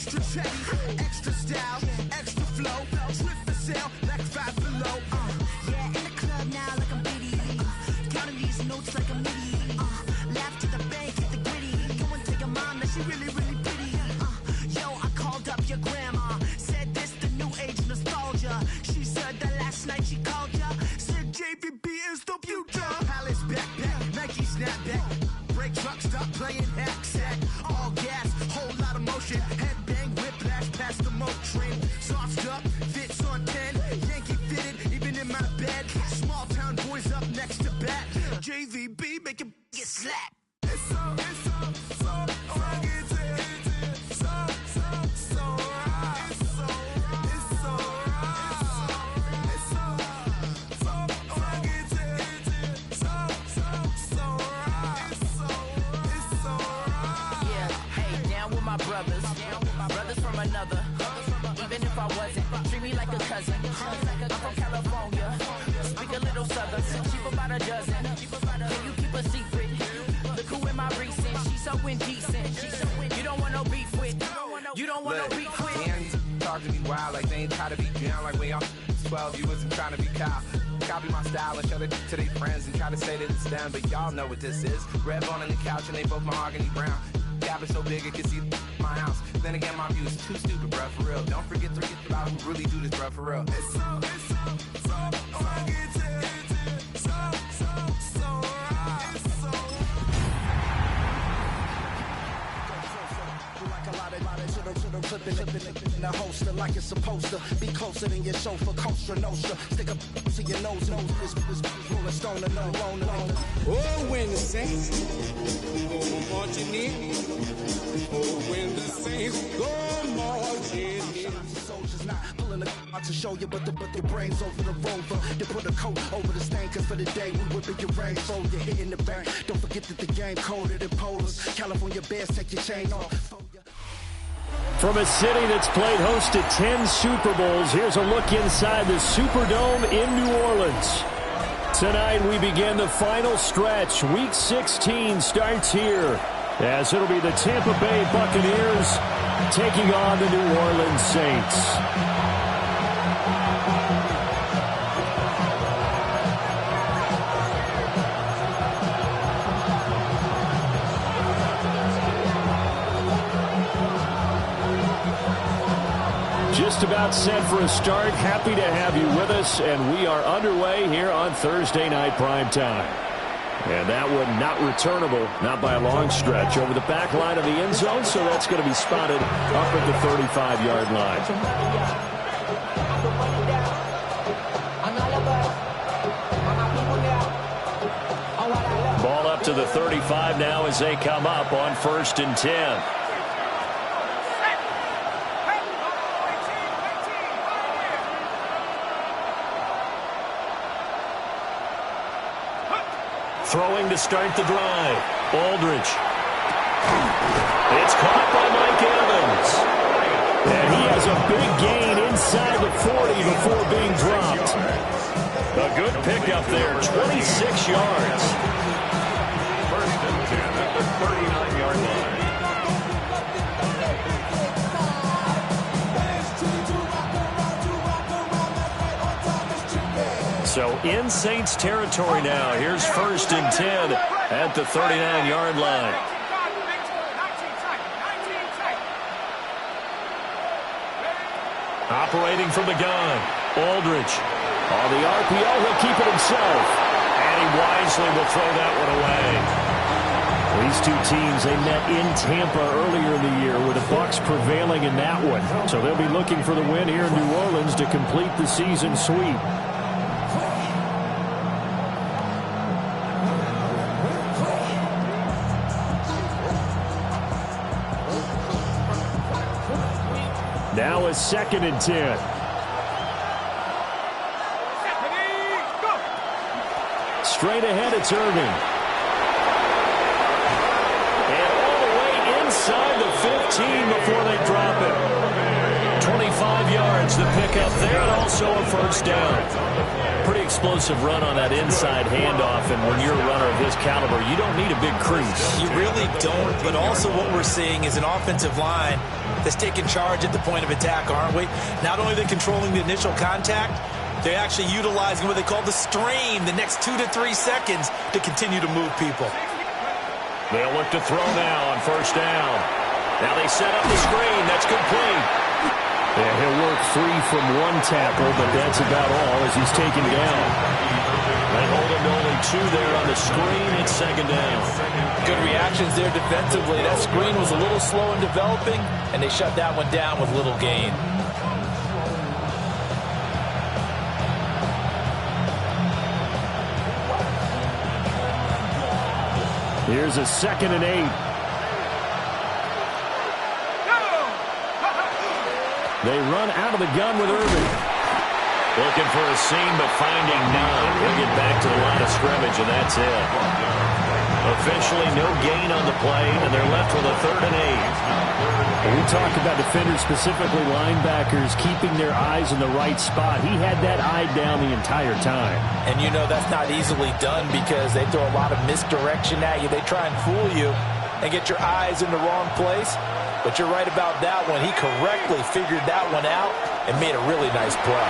extra chatty, extra style, extra flow, trip for sale, like 5 below. Yeah, in the club now like I'm Biddy. Counting these notes like a MIDI. Laugh to the bank, hit the gritty. Go and tell your mom that she really, really pretty. Yo, I called up your grandma. Said this the new age nostalgia. She said that last night she called ya. Said JVB is the future. Palace backpack, Nike snapback. Break truck, stop playing hack sack. All gas, whole lot of motion. Headbang, whiplash, past the moat train. Soft up, fits on 10. Yankee fitted, even in my bed. Small town boys up next to bat. JVB, make it get slapped. It's so rugged. Brothers from another. Even if I wasn't, treat me like a cousin. I'm from California, speak a little southern. Cheap about a dozen. Can you keep a secret? Look who in my recent. She's so indecent. You don't want no beef with. You don't want no beef with. Damn, talk to me wild like they ain't try to be down like when y'all 12. You wasn't trying to be Kyle. Copy my style and show it to their friends and try to say that it's them, but y'all know what this is. Red bone on the couch and they both mahogany brown. Gap is so big it can see my house. Then again, my view is too stupid, bruh, for real. Don't forget to get about who really do this, bruh, for real. It's so flipping in the holster like it's supposed to be closer than your chauffeur, Costa Nostra. Stick up to your nose, this rolling stone and no loner. Oh, when the Saints go marching in. Oh, when the Saints go marching in. Soldiers not pulling the out to show you, but your brains over the rover. They put a coat over the stain, cause for the day we whipping your rain. So you're hitting the bank. Don't forget that the game coded in polars. California Bears, take your chain off. From a city that's played host to 10 Super Bowls, here's a look inside the Superdome in New Orleans. Tonight we begin the final stretch. Week 16 starts here, as it'll be the Tampa Bay Buccaneers taking on the New Orleans Saints. Just about set for a start. Happy to have you with us, and we are underway here on Thursday Night Primetime. And that one not returnable, not by a long stretch, over the back line of the end zone, so that's going to be spotted up at the 35-yard line. Ball up to the 35 now as they come up on 1st and 10. Throwing to start the drive. Aldridge. It's caught by Mike Evans. And he has a big gain inside the 40 before being dropped. A good pickup there, 26 yards. 1st and 10 at the 39-yard line. So in Saints territory now. Here's 1st and 10 at the 39-yard line. Operating from the gun. Aldridge. On the RPO, he'll keep it himself. And he wisely will throw that one away. These two teams, they met in Tampa earlier in the year with the Bucs prevailing in that one. So they'll be looking for the win here in New Orleans to complete the season sweep. Now a 2nd and 10. Straight ahead, it's Irving. And all the way inside the 15 before they drop it. 25 yards yards to pick up there, and also a first down. Pretty explosive run on that inside handoff, and when you're a runner of his caliber, you don't need a big crease. You really don't, but also what we're seeing is an offensive line that's taking charge at the point of attack, aren't we? Not only are they controlling the initial contact, they're actually utilizing what they call the stream, the next 2 to 3 seconds, to continue to move people. They'll look to throw now on first down. Now they set up the screen. That's complete. Yeah, he'll work free from one tackle, but that's about all as he's taken down. They hold him to only 2 there on the screen. It's second down. Good reactions there defensively. That screen was a little slow in developing, and they shut that one down with little gain. Here's a 2nd and 8. They run out of the gun with Irving. Looking for a seam, but finding none. He'll get back to the line of scrimmage, and that's it. Officially no gain on the play, and they're left with a 3rd and 8. We talk about defenders, specifically linebackers, keeping their eyes in the right spot. He had that eye down the entire time. And you know that's not easily done because they throw a lot of misdirection at you. They try and fool you and get your eyes in the wrong place. But you're right about that one. He correctly figured that one out and made a really nice play.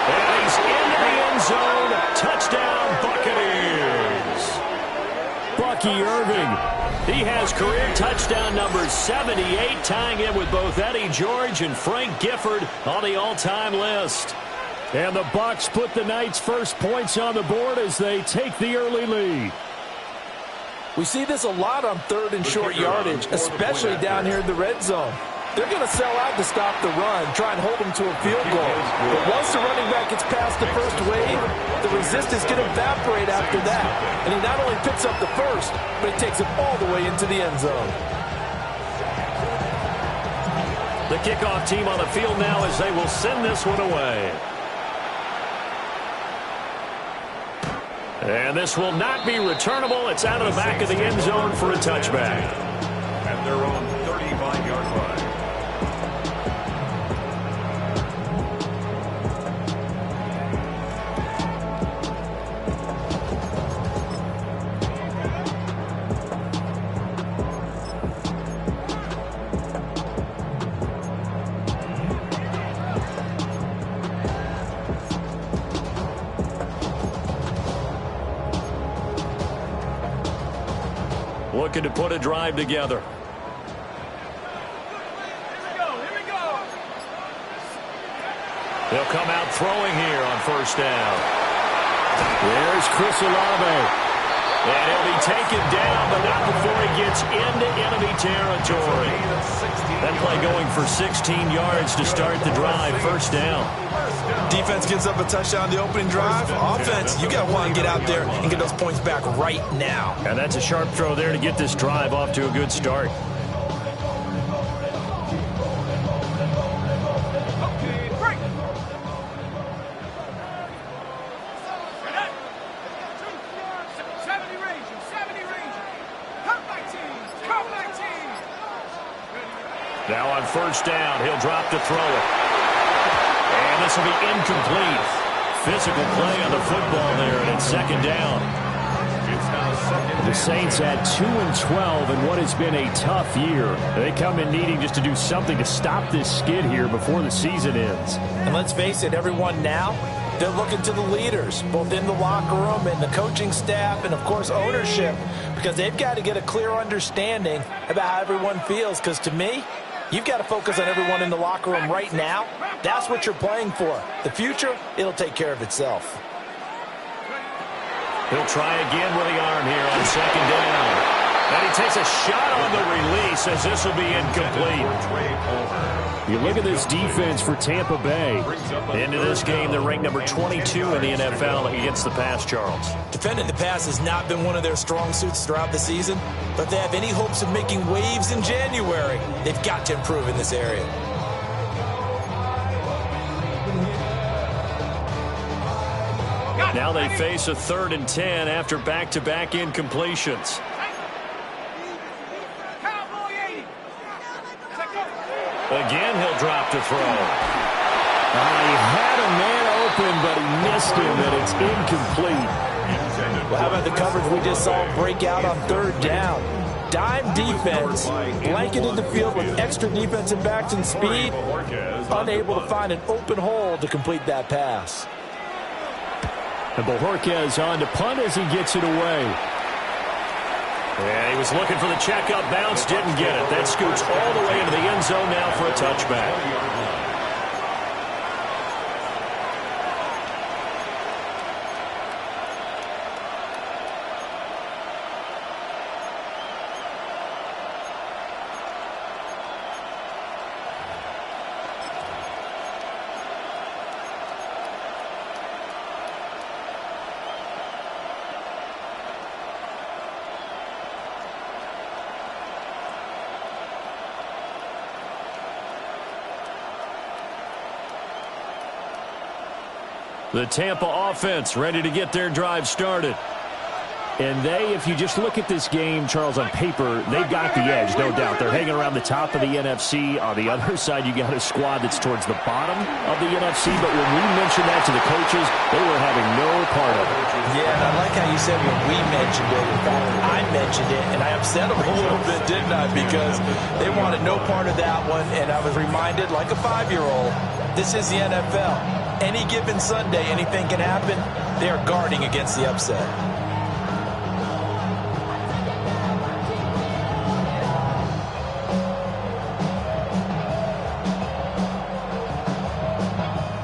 And he's into the end zone. Touchdown, Buccaneers. Bucky Irving. He has career touchdown number 78, tying in with both Eddie George and Frank Gifford on the all-time list. And the Bucs put the Knights' first points on the board as they take the early lead. We see this a lot on 3rd and short yardage, especially down here in the red zone. They're going to sell out to stop the run, try and hold them to a field goal. But once the running back gets past the first wave, the resistance can evaporate after that. And he not only picks up the first, but he takes it all the way into the end zone. The kickoff team on the field now as they will send this one away. And this will not be returnable. It's out of the back of the end zone for a touchback. At their own 35-yard line. Looking to put a drive together. They'll come out throwing here on first down. There's Chris Olave. And he'll be taken down, but not before he gets into enemy territory. That play going for 16 yards to start the drive. First down. Defense gives up a touchdown the opening drive. Offense, you got to want to get out there and get those points back right now. And that's a sharp throw there to get this drive off to a good start. Now on first down, he'll drop to throw it. And this will be incomplete. Physical play on the football there, and it's second down. The Saints at 2-12 in what has been a tough year. They come in needing just to do something to stop this skid here before the season ends. And let's face it, everyone now, they're looking to the leaders, both in the locker room and the coaching staff and, of course, ownership, because they've got to get a clear understanding about how everyone feels, because to me, you've got to focus on everyone in the locker room right now. That's what you're playing for. The future, it'll take care of itself. He'll try again with the arm here on second down. And he takes a shot on the release as this will be incomplete. You look at this defense for Tampa Bay. Into this game, they're ranked number 22 in the NFL against the pass, Charles. Defending the pass has not been one of their strong suits throughout the season, but if they have any hopes of making waves in January, they've got to improve in this area. Now they face a 3rd and 10 after back-to-back incompletions. Again, he'll drop to throw. He had a man open, but he missed him, and it's incomplete. Well, how about the coverage we just saw break out on third down? Dime defense, blanketed the field with extra defensive backs and speed, unable to find an open hole to complete that pass. And Bojorquez on to punt as he gets it away. And he was looking for the checkup bounce, didn't get it. That scoots all the way into the end zone now for a touchback. The Tampa offense ready to get their drive started. And if you just look at this game, Charles, on paper, they've got the edge, no doubt. They're hanging around the top of the NFC. On the other side, you got a squad that's towards the bottom of the NFC. But when we mentioned that to the coaches, they were having no part of it. Yeah, and I like how you said when we mentioned it. In fact, I mentioned it, and I upset them a little bit, didn't I? Because they wanted no part of that one, and I was reminded, like a 5-year-old, this is the NFL. Any given Sunday, anything can happen. They are guarding against the upset.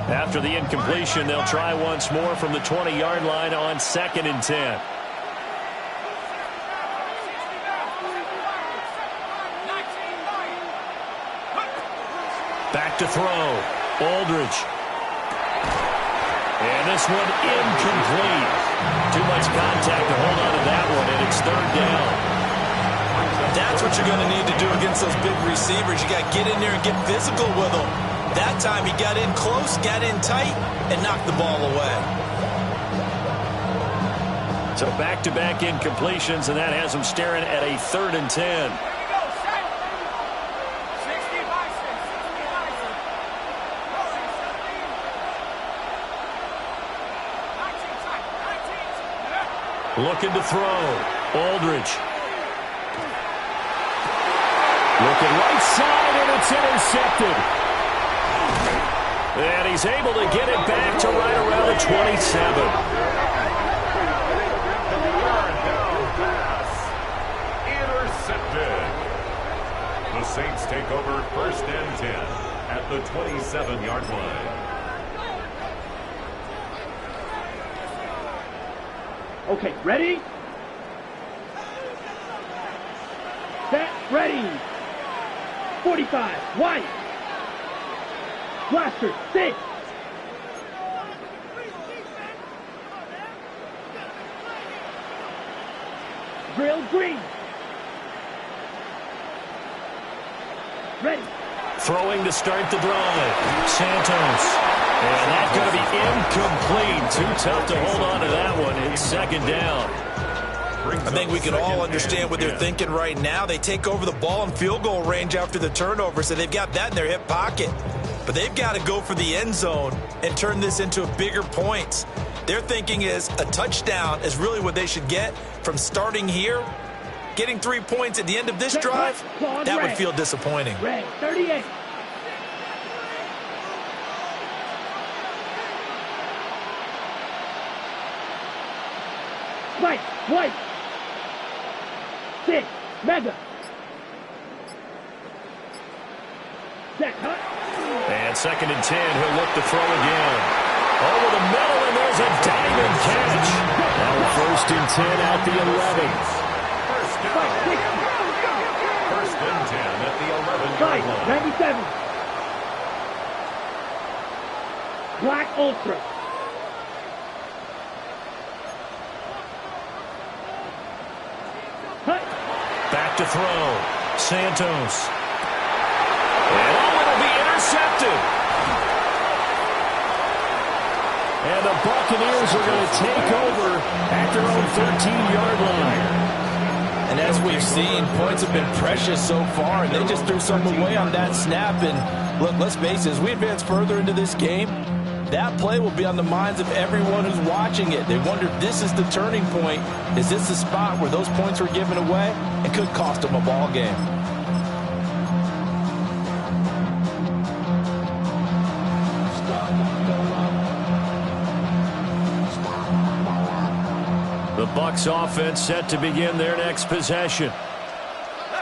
After the incompletion, they'll try once more from the 20-yard line on 2nd and 10. Back to throw. Aldridge. And this one incomplete. Too much contact to hold on to that one, and it's 3rd down. That's what you're going to need to do against those big receivers. You got to get in there and get physical with them. That time he got in close, got in tight, and knocked the ball away. So back-to-back incompletions, and that has him staring at a 3rd and 10. Looking to throw. Aldridge. Looking right side, and it's intercepted. And he's able to get it back to right around the 27. Intercepted. The Saints take over 1st and 10 at the 27-yard line. Okay, ready? Set, ready. 45, white. Blaster, 6. Drill, green. Ready. Throwing to start the drive. Santos. And that's going to be incomplete. Too tough to hold on to that one. It's 2nd down. I think we can all understand what they're thinking right now. They take over the ball in field goal range after the turnover, so they've got that in their hip pocket. But they've got to go for the end zone and turn this into a bigger points. Their thinking is a touchdown is really what they should get from starting here. Getting 3 points at the end of this drive, that would feel disappointing. Red, 38. White. 6. Mega. Set, hut. And 2nd and 10. He'll look to throw again. Over the middle, and there's a diamond catch. Now 1st and 10 at the 11. 1st and 10 at the 11-yard line. 97. Black Ultra. Back to throw. Santos. And it'll be intercepted. And the Buccaneers are going to take over at their own 13-yard line. And as we've seen, points have been precious so far, and they just threw some away on that snap. And Look, let's face it, as we advance further into this game, that play will be on the minds of everyone who's watching it. They wonder if this is the turning point. Is this the spot where those points were given away? It could cost them a ball game. The Bucs offense set to begin their next possession.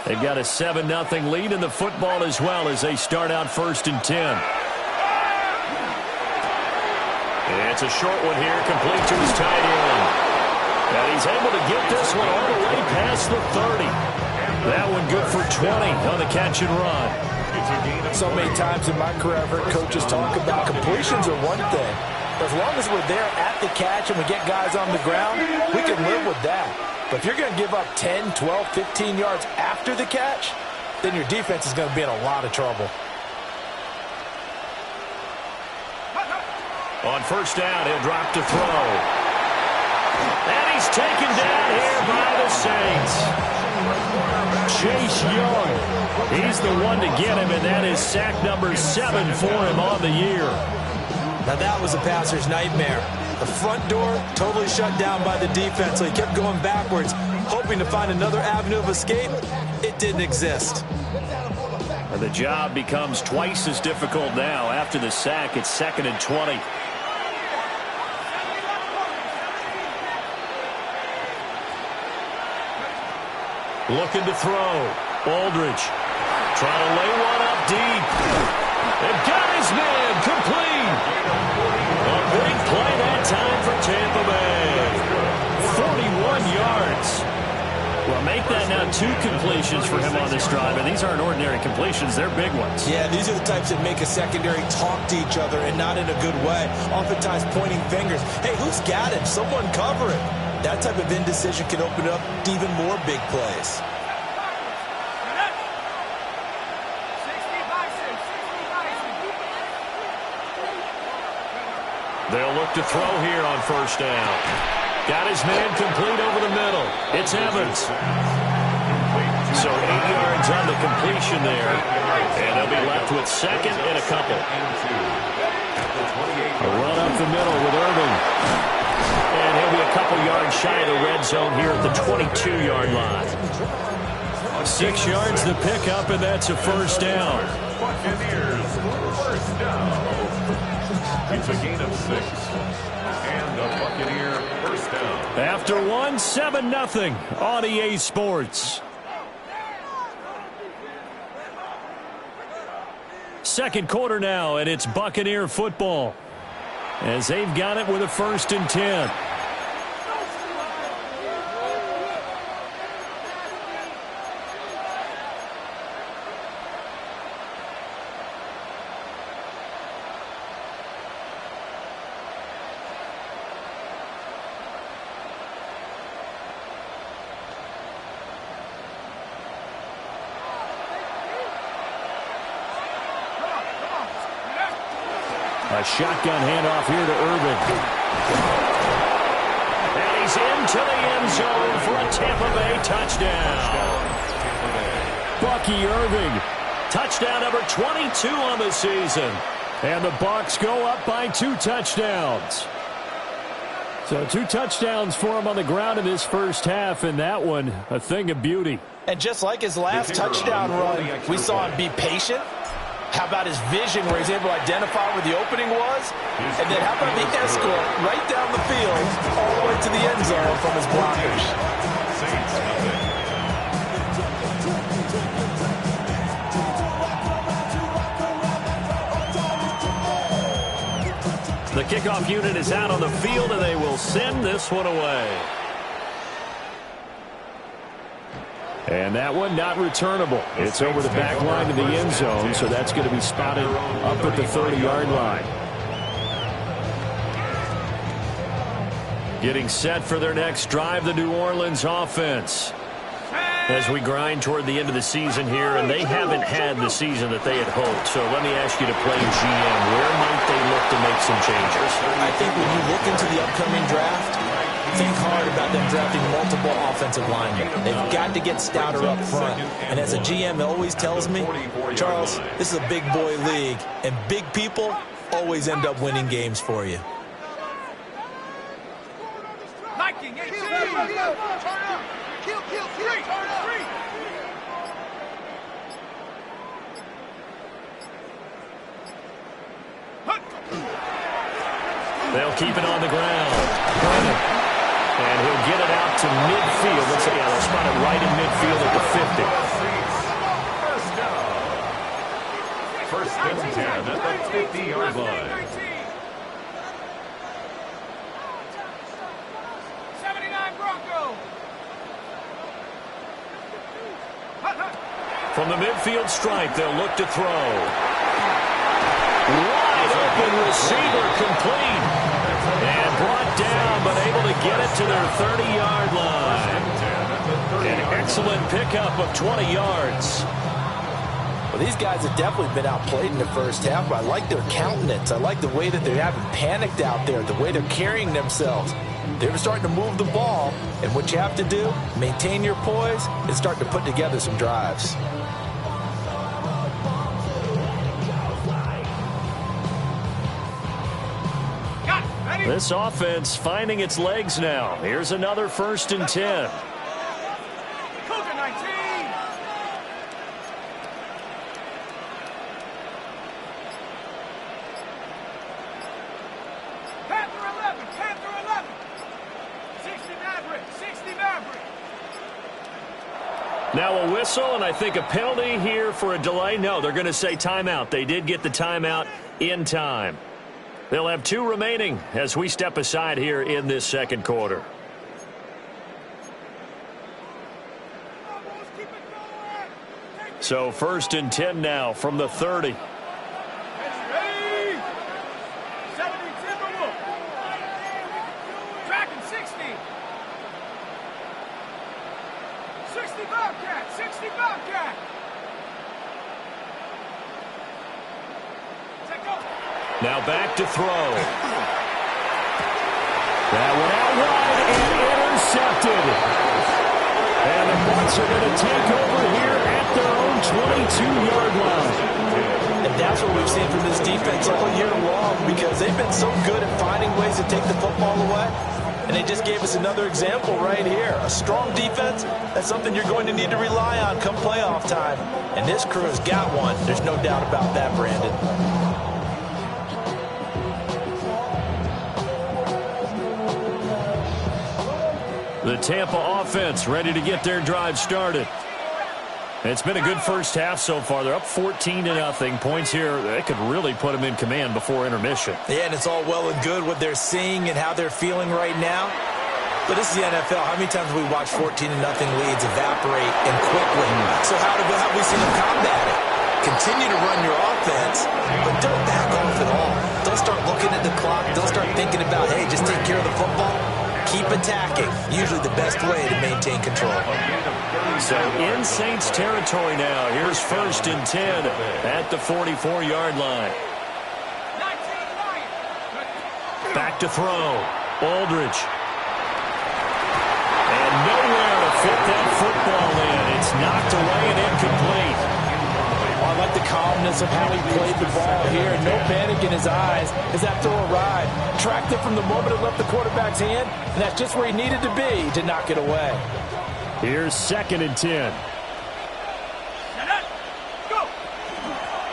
They've got a 7-0 lead in the football as well as they start out 1st and 10. It's a short one here, complete to his tight end. And he's able to get this one all the way past the 30. That one good for 20 on the catch and run. So many times in my career I've heard coaches talk about completions are one thing. As long as we're there at the catch and we get guys on the ground, we can live with that. But if you're going to give up 10, 12, 15 yards after the catch, then your defense is going to be in a lot of trouble. On 1st down, he'll drop to throw. And he's taken down here by the Saints. Chase Young, he's the one to get him, and that is sack number 7 for him on the year. Now that was a passer's nightmare. The front door totally shut down by the defense, so he kept going backwards, hoping to find another avenue of escape. It didn't exist. And the job becomes twice as difficult now. After the sack, it's 2nd and 20. Looking to throw. Aldridge trying to lay one up deep. And got his man complete. A big play that time for Tampa Bay. 41 yards. Well, make that now 2 completions for him on this drive. And these aren't ordinary completions. They're big ones. Yeah, these are the types that make a secondary talk to each other and not in a good way. Oftentimes pointing fingers. Hey, who's got him? Someone cover it. That type of indecision can open up to even more big plays. They'll look to throw here on 1st down. Got his man complete over the middle. It's Evans. So 8 yards on the completion there. And they'll be left with 2nd and a couple. A run up the middle with Irving. And he'll be a couple yards shy of the red zone here at the 22-yard line. 6 yards the pickup, and that's a 1st down. Buccaneers, 1st down. It's a gain of 6. And a Buccaneer 1st down. After 1, 7-0 on EA Sports. Second quarter now, and it's Buccaneer football. As they've got it with a 1st and 10. A shotgun handoff here to Irving. And he's into the end zone for a Tampa Bay touchdown. Bucky Irving, touchdown number 22 on the season. And the Bucs go up by 2 touchdowns. So 2 touchdowns for him on the ground in this first half, and that one a thing of beauty. And just like his last touchdown run, we saw him be patient. How about his vision where he's able to identify where the opening was? And then how about the escort right down the field all the way to the end zone from his blockers? The kickoff unit is out on the field, and they will send this one away. And that one not returnable. It's over the back line to the end zone, so that's going to be spotted up at the 30-yard line. Getting set for their next drive, the New Orleans offense. As we grind toward the end of the season here, and they haven't had the season that they had hoped. So let me ask you to play GM. Where might they look to make some changes? I think when you look into the upcoming draft, think hard about them drafting multiple offensive linemen. They've got to get stouter up front. And as a GM always tells me, Charles, this is a big boy league, and big people always end up winning games for you. They'll keep it on the ground. And he'll get it out to midfield. Looks like they'll spot it right in midfield at the 50. First and 10 at the 50-yard line. 79 Broncos. From the midfield stripe, they'll look to throw. Wide open receiver complete. And brought down, but able to get it to their 30-yard line. An excellent pickup of 20 yards. Well, these guys have definitely been outplayed in the first half, but I like their countenance. I like the way that they haven't panicked out there, the way they're carrying themselves. They're starting to move the ball, and what you have to do, maintain your poise, and start to put together some drives. This offense finding its legs now. Here's another 1st and 10. Cougar 19. Panther 11. Panther 11. 60 Maverick. 60 Maverick. Now a whistle, and I think a penalty here for a delay. No, they're going to say timeout. They did get the timeout in time. They'll have 2 remaining as we step aside here in this second quarter. So 1st and 10 now from the 30. Ready. 70 Timberwolf. Tracking 60. 60 Bobcat. 60 Bobcat. Now back to throw. That went out wide and intercepted. And the Bucs are going to take over here at their own 22-yard line. And that's what we've seen from this defense all year long, because they've been so good at finding ways to take the football away. And they just gave us another example right here. A strong defense, that's something you're going to need to rely on come playoff time. And this crew has got one. There's no doubt about that, Brandon. The Tampa offense ready to get their drive started. It's been a good first half so far. They're up 14-0. Points here, that could really put them in command before intermission. Yeah, and it's all well and good what they're seeing and how they're feeling right now. But this is the NFL. How many times have we watched 14-0 leads evaporate and quickly? So how have we seen them combat it? Continue to run your offense, but don't back off at all. Don't start looking at the clock. Don't start thinking about, hey, just take care of the football. Keep attacking. Usually the best way to maintain control. So in Saints territory now. Here's 1st and 10 at the 44-yard line. Back to throw. Aldridge. And nowhere to fit that football in. It's knocked away and incomplete. I like the calmness of how he played the ball here. No panic in his eyes as that throw arrived. Tracked it from the moment it left the quarterback's hand, and that's just where he needed to be to knock it away. Here's 2nd and 10.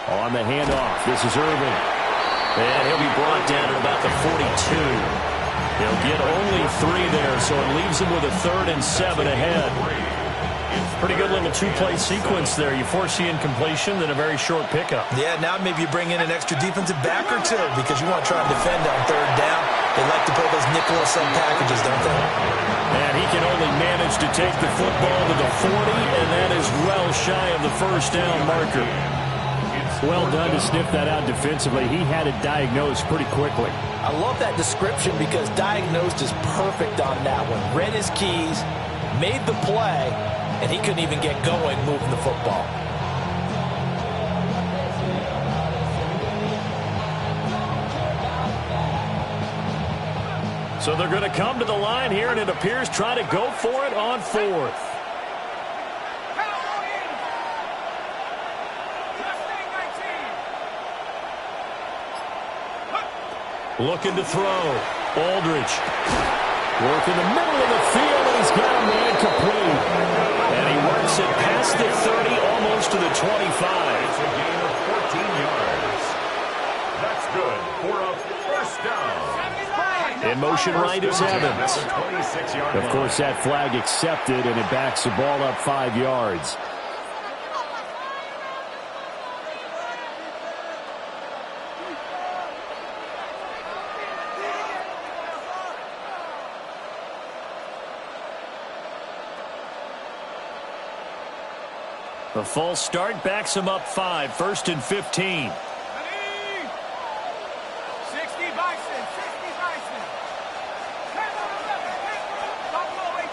On the handoff, this is Irving. And he'll be brought down at about the 42. He'll get only 3 there, so it leaves him with a 3rd and 7 ahead. Pretty good little 2-play sequence there. You force the incompletion, then a very short pickup. Yeah, now maybe you bring in an extra defensive back or 2 because you want to try and defend on 3rd down. They like to play those nickel or sub packages, don't they? And he can only manage to take the football to the 40, and that is well shy of the 1st down marker. Well done to sniff that out defensively. He had it diagnosed pretty quickly. I love that description because diagnosed is perfect on that one. Read his keys, made the play, and he couldn't even get going moving the football. So they're going to come to the line here, and it appears trying to go for it on fourth. Looking to throw. Aldridge. Work in the middle of the field, and he's got a man complete. And he works it past the 30, almost to the 25. It's a gain of 14 yards. That's good for a first down. In motion right is Evans. 26-yard Of course, that flag accepted, and it backs the ball up 5 yards. The false start backs him up 5, 1st and 15. 60 Bison, 60 Bison. Buffalo 18,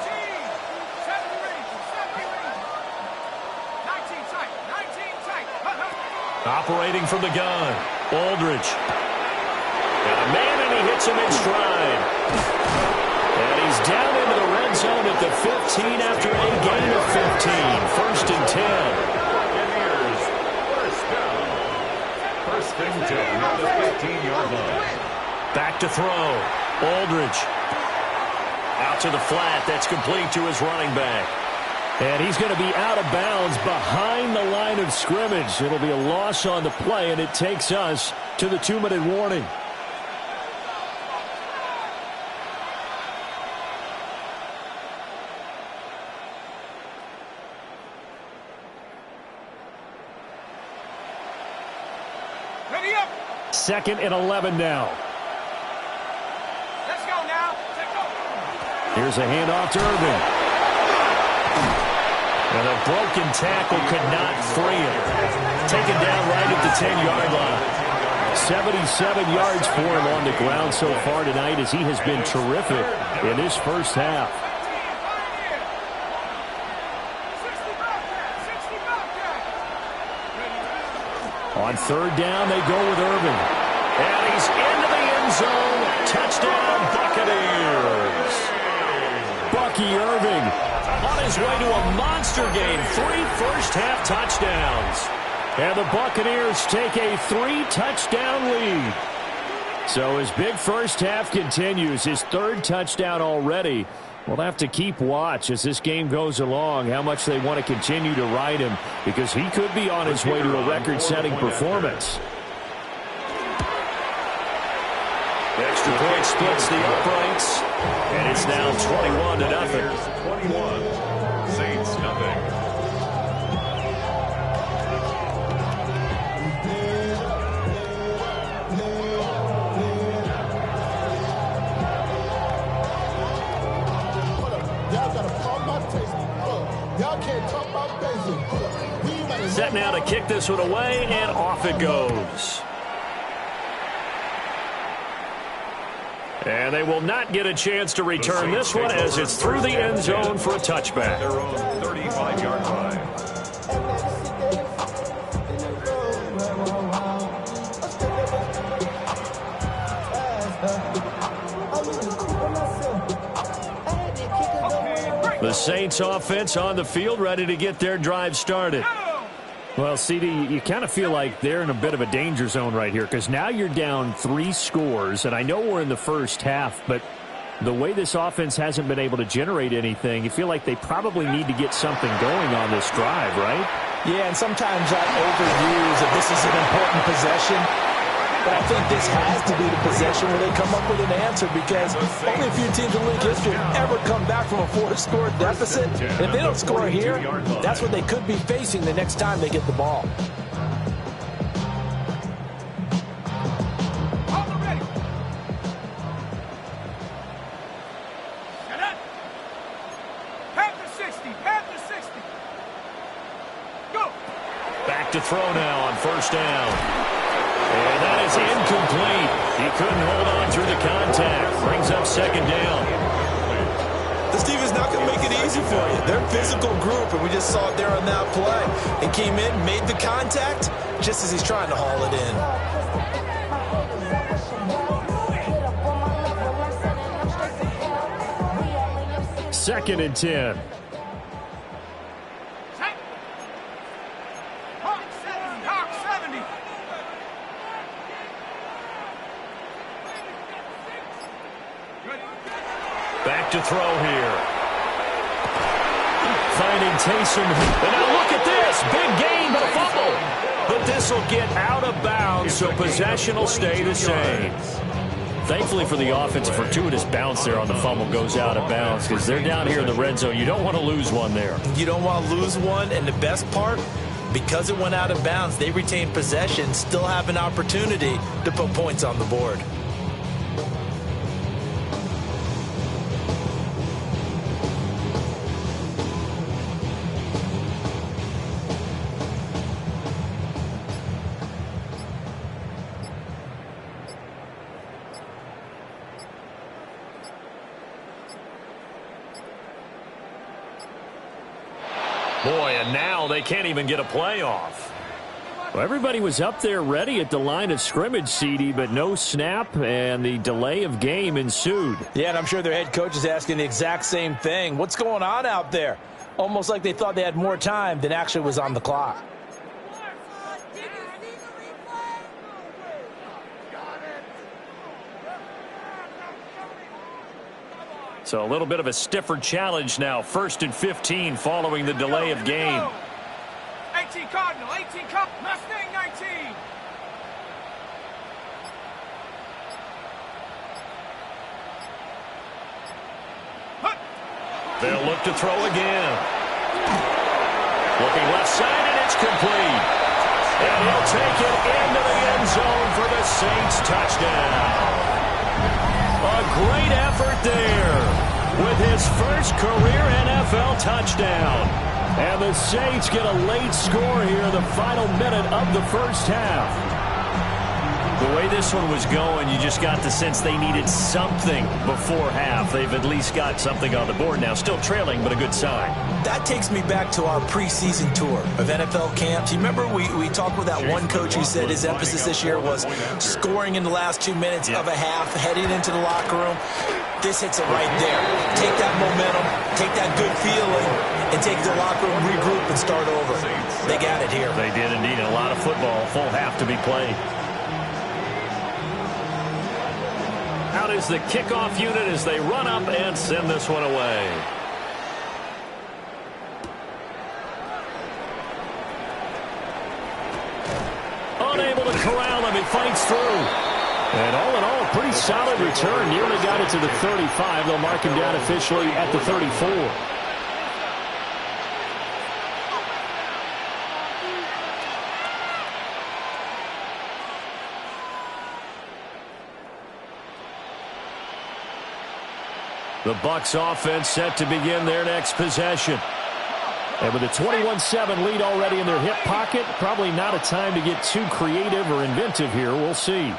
70 Rangers, 19 tight, 19 tight. Operating from the gun. Aldridge. Got a man, and he hits him in stride. And he's down into the red zone at the 15 after a gain of 15. 1st and 10. Buccaneers, first down. First and 10 at the 15-yard line. Back to throw. Aldridge. Out to the flat. That's complete to his running back. And he's going to be out of bounds behind the line of scrimmage. It'll be a loss on the play, and it takes us to the 2-minute warning. Ready up. 2nd and 11 now. Let's go now. Let's go. Here's a handoff to Irvin. And a broken tackle could not free him. Taken down right at the 10-yard line. 77 yards for him on the ground so far tonight, as he has been terrific in his first half. On 3rd down, they go with Irvin. And he's into the end zone. Touchdown, Buccaneers. Bucky Irving on his way to a monster game. 3 first-half touchdowns. And the Buccaneers take a 3-touchdown lead. So his big first half continues. His 3rd touchdown already. We'll have to keep watch as this game goes along, how much they want to continue to ride him, because he could be on his way to a record-setting performance. The extra point splits the uprights, and it's now 21-0. 21, Saints nothing. Set now to kick this one away, and off it goes. And they will not get a chance to return this one, as it's through the end zone for a touchback. Their own 35-yard line. The Saints offense on the field, ready to get their drive started. Well, CD, you kind of feel like they're in a bit of a danger zone right here, because now you're down 3 scores, and I know we're in the first half, but the way this offense hasn't been able to generate anything, you feel like they probably need to get something going on this drive, right? Yeah, and sometimes I overuse that this is an important possession. But I think this has to be the possession where they come up with an answer, because only a few teams in league history have ever come back from a 4-score deficit. If they don't score here, that's what they could be facing the next time they get the ball. Back to throw now on 1st down. And that is incomplete. He couldn't hold on through the contact. Brings up 2nd down. This team is not going to make it easy for you. They're a physical group, and we just saw it there on that play. He came in, made the contact, just as he's trying to haul it in. 2nd and 10. Back to throw here. Finding Taysom. And now look at this. Big gain, but a fumble. But this will get out of bounds, so possession will stay the same. Thankfully for the offense, a fortuitous bounce there on the fumble goes out of bounds because they're down here in the red zone. You don't want to lose one there. You don't want to lose one, and the best part, because it went out of bounds, they retain possession, still have an opportunity to put points on the board. Boy, and now they can't even get a playoff. Well, everybody was up there ready at the line of scrimmage, CD, but no snap, and the delay of game ensued. Yeah, and I'm sure their head coach is asking the exact same thing. What's going on out there? Almost like they thought they had more time than actually was on the clock. So a little bit of a stiffer challenge now. 1st and 15 following the delay of game. 18 Cardinal, 18 Mustang 19. They'll look to throw again. Looking left side, and it's complete. And he'll take it into the end zone for the Saints touchdown. A great effort there with his first career NFL touchdown. And the Saints get a late score here in the final minute of the first half. The way this one was going, you just got the sense they needed something before half. They've at least got something on the board now. Still trailing, but a good sign. That takes me back to our preseason tour of NFL camps. You remember we talked with that one coach who said his emphasis this year was scoring in the last 2 minutes of a half, heading into the locker room. This hits it right there. Take that momentum, take that good feeling, and take the locker room, regroup, and start over. They got it here. They did indeed. A lot of football, full half to be played. Out is the kickoff unit as they run up and send this one away. Unable to corral him. He fights through. And all in all, pretty solid return. Nearly got it to the 35. They'll mark him down officially at the 34. The Bucs offense set to begin their next possession. And with a 21-7 lead already in their hip pocket, probably not a time to get too creative or inventive here. We'll see.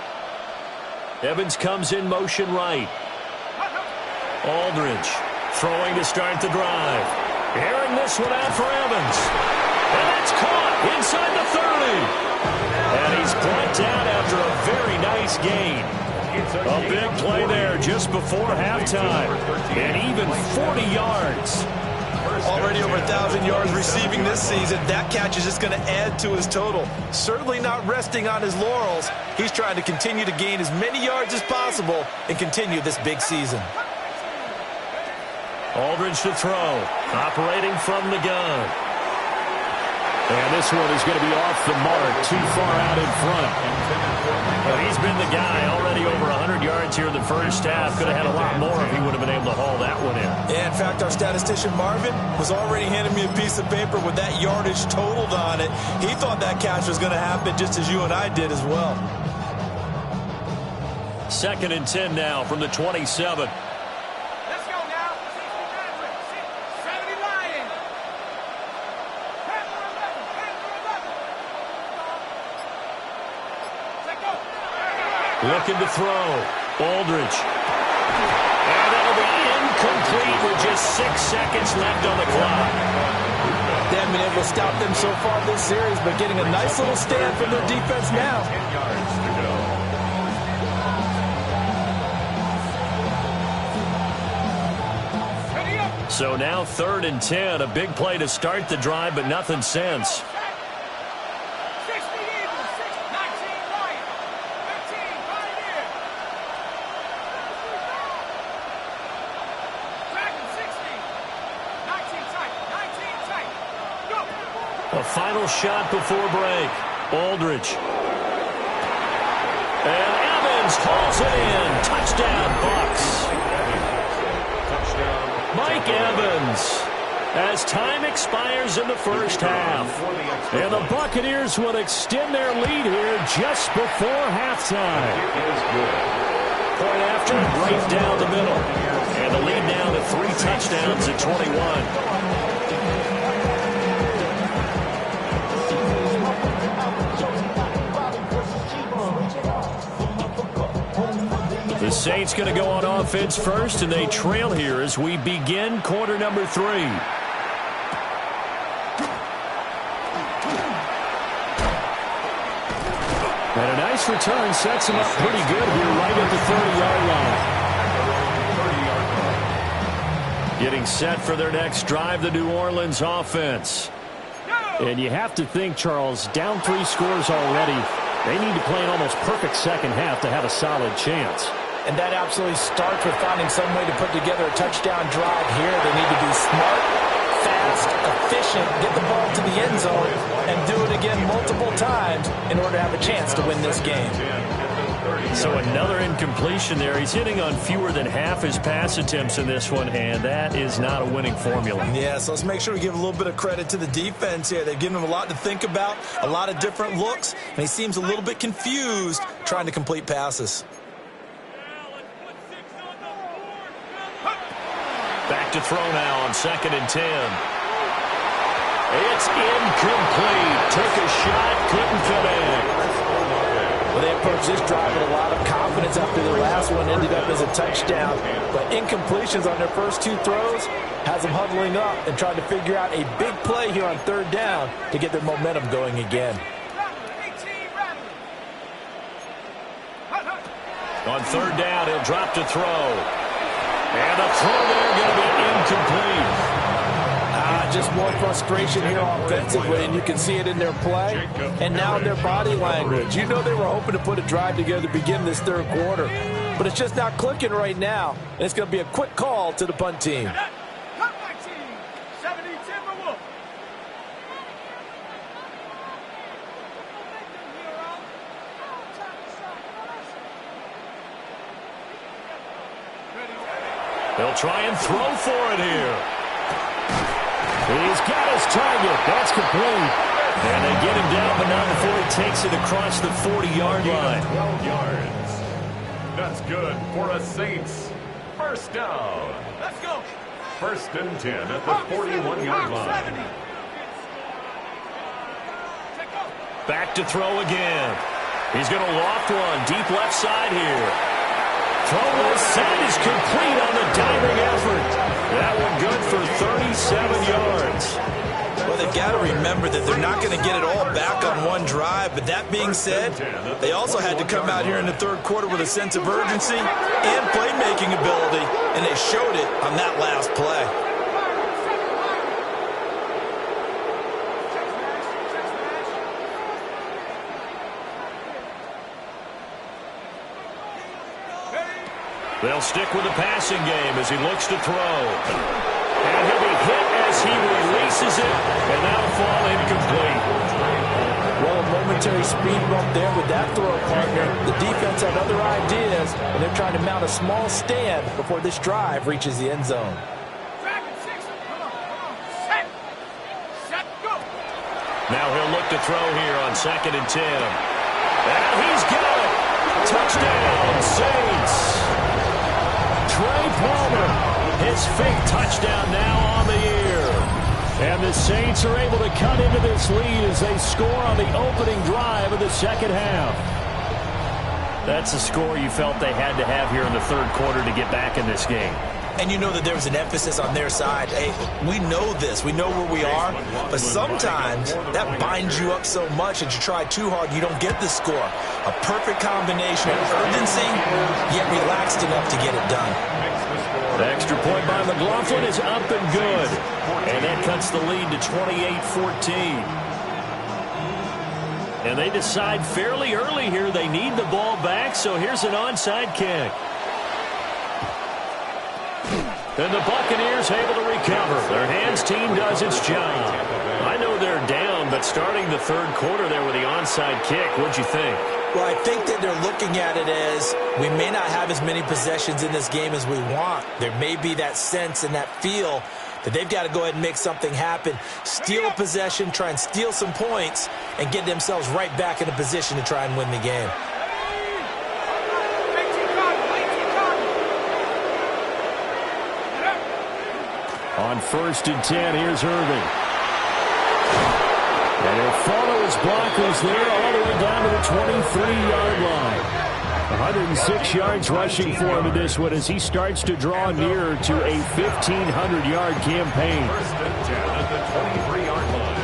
Evans comes in motion right. Aldridge throwing to start the drive. Airing this one out for Evans. And it's caught inside the 30. And he's brought down after a very nice gain. A big play there just before halftime. And even 40 yards. Already over 1,000 yards receiving this season. That catch is just going to add to his total. Certainly not resting on his laurels. He's trying to continue to gain as many yards as possible and continue this big season. Aldridge to throw. Operating from the gun. And this one is going to be off the mark. Too far out in front. But he's been the guy already over 100 yards here in the first half. Could have had a lot more if he would have been able to haul that one in. Yeah, in fact, our statistician Marvin was already handing me a piece of paper with that yardage totaled on it. He thought that catch was going to happen just as you and I did as well. 2nd and 10 now from the 27. Let's go now. 70 Lions. Looking to throw. Aldridge. And that'll be incomplete with just 6 seconds left on the clock. They haven't been able to stop them so far this series, but getting a nice little stand from their defense now. 10 yards to go. So now 3rd and 10. A big play to start the drive, but nothing since. A final shot before break. Aldridge. And Evans hauls it in. Touchdown, Bucks. Mike Evans. As time expires in the first half. And the Buccaneers will extend their lead here just before halftime. Point after, right down the middle. And the lead now to 3 touchdowns at 21. The Saints going to go on offense first, and they trail here as we begin quarter number 3. And a nice return sets him up pretty good here right at the 30-yard line. Getting set for their next drive, the New Orleans offense. And you have to think, Charles, down 3 scores already. They need to play an almost perfect second half to have a solid chance. And that absolutely starts with finding some way to put together a touchdown drive here. They need to be smart, fast, efficient, get the ball to the end zone, and do it again multiple times in order to have a chance to win this game. So another incompletion there. He's hitting on fewer than half his pass attempts in this one, and that is not a winning formula. Yeah, so let's make sure we give a little bit of credit to the defense here. They've given him a lot to think about, a lot of different looks, and he seems a little bit confused trying to complete passes. Back to throw now on 2nd and 10. It's incomplete. Took a shot, couldn't connect. Well, they approached this drive with a lot of confidence after the last one ended up as a touchdown. But incompletions on their first 2 throws has them huddling up and trying to figure out a big play here on 3rd down to get their momentum going again. On 3rd down, he'll drop to throw. And the throw there going to be incomplete. Just more frustration here offensively, and you can see it in their play and now in their body language. You know they were hoping to put a drive together to begin this 3rd quarter, but it's just not clicking right now, and it's going to be a quick call to the punt team. They'll try and throw for it here. He's got his target. That's complete. And they get him down, but not before he takes it across the 40-yard line. 12 yards. That's good for a Saints. First down. Let's go. 1st and 10 at the 41-yard line. Back to throw again. He's going to loft one deep left side here. Throw was set is complete on the diving effort. That one good for 37 yards. Well, they've got to remember that they're not going to get it all back on one drive. But that being said, they also had to come out here in the 3rd quarter with a sense of urgency and playmaking ability, and they showed it on that last play. They'll stick with the passing game as he looks to throw. And he'll be hit as he releases it, and that'll fall incomplete. Well, a momentary speed bump there with that throw partner. The defense had other ideas, and they're trying to mount a small stand before this drive reaches the end zone. Now he'll look to throw here on 2nd and 10. And he's got it. Touchdown, Saints. Trey Palmer, his 5th touchdown now on the year. And the Saints are able to cut into this lead as they score on the opening drive of the 2nd half. That's a score you felt they had to have here in the 3rd quarter to get back in this game. And you know that there was an emphasis on their side. Hey, we know this. We know where we are. But sometimes that binds you up so much that you try too hard, you don't get the score. A perfect combination of urgency, yet relaxed enough to get it done. Extra point by McLaughlin is up and good. And that cuts the lead to 28-14. And they decide fairly early here they need the ball back, so here's an onside kick. And the Buccaneers able to recover. Their hands team does its job. I know they're down, but starting the third quarter there with the onside kick, what'd you think? Well, I think that they're looking at it as we may not have as many possessions in this game as we want. There may be that sense and that feel that they've got to go ahead and make something happen, steal a possession, try and steal some points, and get themselves right back in a position to try and win the game. On 1st and 10, here's Irving. And he'll follow his blockers there all the way down to the 23-yard line. 106 yards rushing for him in this one as he starts to draw nearer to a 1,500-yard campaign. 1st and 10 at the 23-yard line.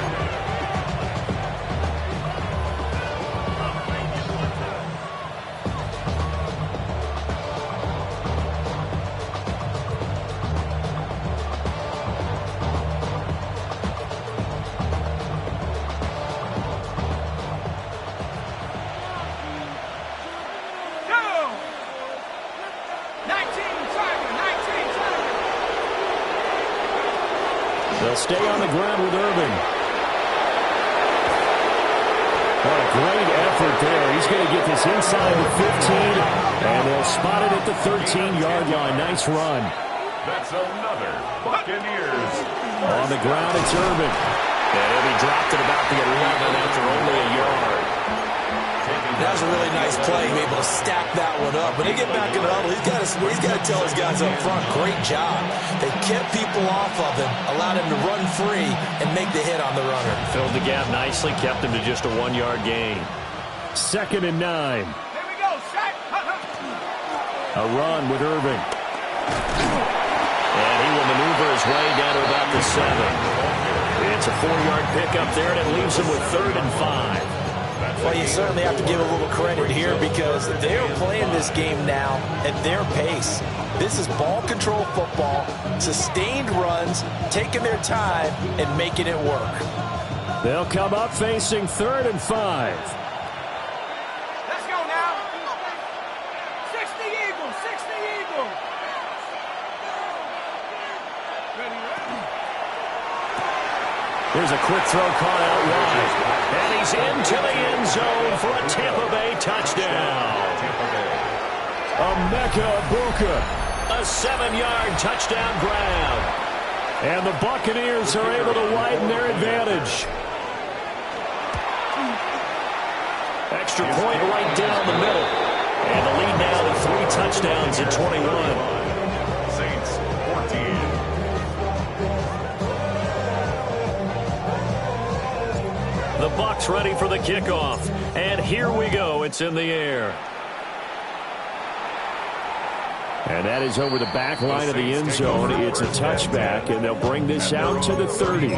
They'll stay on the ground with Irving. What a great effort there. He's going to get this inside the 15, and they'll spot it at the 13-yard line. Nice run. That's another Buccaneers. On the ground, it's Irving. And he'll be dropped at about the 11 after only a yard. That was a really nice play. He was able to stack that one up. When they get back in the huddle, he's got to tell his guys up front, great job. They kept people off of him, allowed him to run free, and make the hit on the runner. Filled the gap nicely, kept him to just a 1-yard gain. 2nd and 9. Here we go, Shaq. A run with Irving. And he will maneuver his way down to about the 7. It's a 4-yard pickup there, and it leaves him with 3rd and 5. Well, you certainly have to give a little credit here because they're playing this game now at their pace. This is ball control football, sustained runs, taking their time, and making it work. They'll come up facing 3rd and 5. Let's go now. 60 Eagles, 60 Eagles. Here's a quick throw caught out wide. And he's into the end zone for a Tampa Bay touchdown. Emeka Egbuka, a 7-yard touchdown grab. And the Buccaneers are able to widen their advantage. Extra point right down the middle. And the lead now to 3 touchdowns at 21. Saints 14. The Bucs ready for the kickoff. And here we go. It's in the air. And that is over the back line of the end zone. It's a touchback, and they'll bring this out to the 30.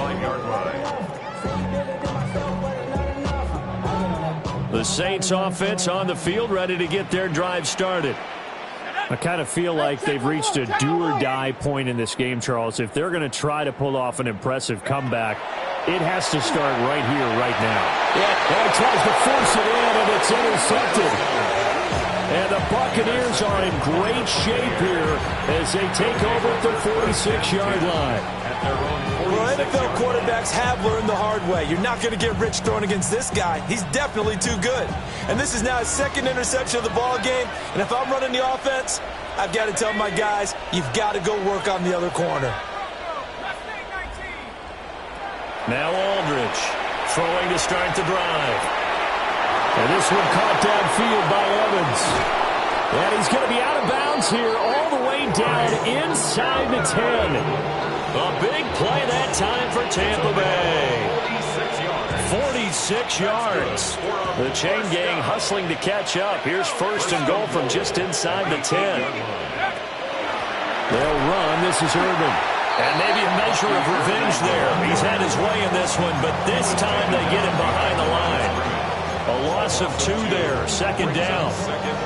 The Saints offense on the field ready to get their drive started. I kind of feel like they've reached a do-or-die point in this game, Charles. If they're going to try to pull off an impressive comeback, it has to start right here, right now. Yeah, and he tries to force it in, and it's intercepted. And the Buccaneers are in great shape here as they take over at the 46-yard line. Well, NFL quarterbacks have learned the hard way. You're not going to get rich throwing against this guy. He's definitely too good. And this is now his 2nd interception of the ball game. And if I'm running the offense, I've got to tell my guys, you've got to go work on the other corner. Now Aldridge throwing to start the drive. And this one caught downfield by Evans. And he's going to be out of bounds here all the way down inside the 10. A big play that time for Tampa Bay. 46 yards. The chain gang hustling to catch up. Here's 1st and goal from just inside the 10. They'll run. This is Irving. And maybe a measure of revenge there. He's had his way in this one, but this time they get him behind the line. A loss of 2 there, second down.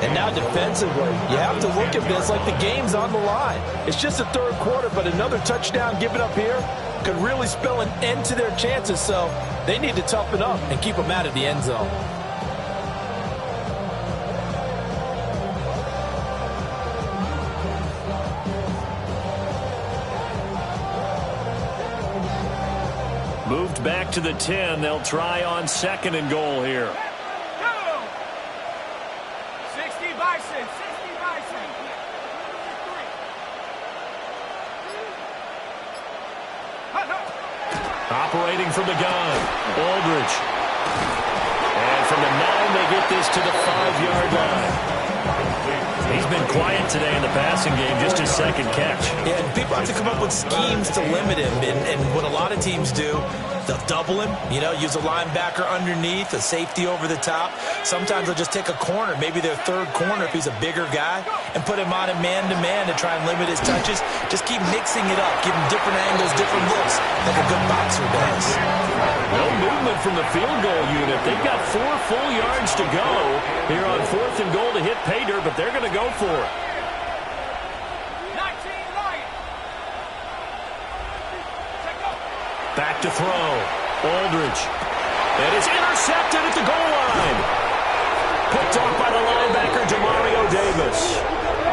And now defensively, you have to look at this like the game's on the line. It's just the third quarter, but another touchdown given up here could really spell an end to their chances. So they need to toughen up and keep them out of the end zone. Moved back to the 10. They'll try on second and goal here. 60 Bison, 60 Bison. Operating from the gun, Aldridge. And from the 9, they get this to the 5-yard line. He's been quiet today in the passing game, just his second catch. Yeah, and people have to come up with schemes to limit him. And what a lot of teams do, they'll double him, use a linebacker underneath, a safety over the top. Sometimes they'll just take a corner, maybe their third corner if he's a bigger guy, and put him on a man-to-man to try and limit his touches. Just keep mixing it up, give him different angles, different looks, like a good boxer does. No movement from the field goal unit. They've got 4 full yards to go here on 4th and goal to hit pay dirt, but they're going to go for it. 19 Lions. Back to throw. Aldridge. And it's intercepted at the goal line. Picked off by the linebacker, Demario Davis.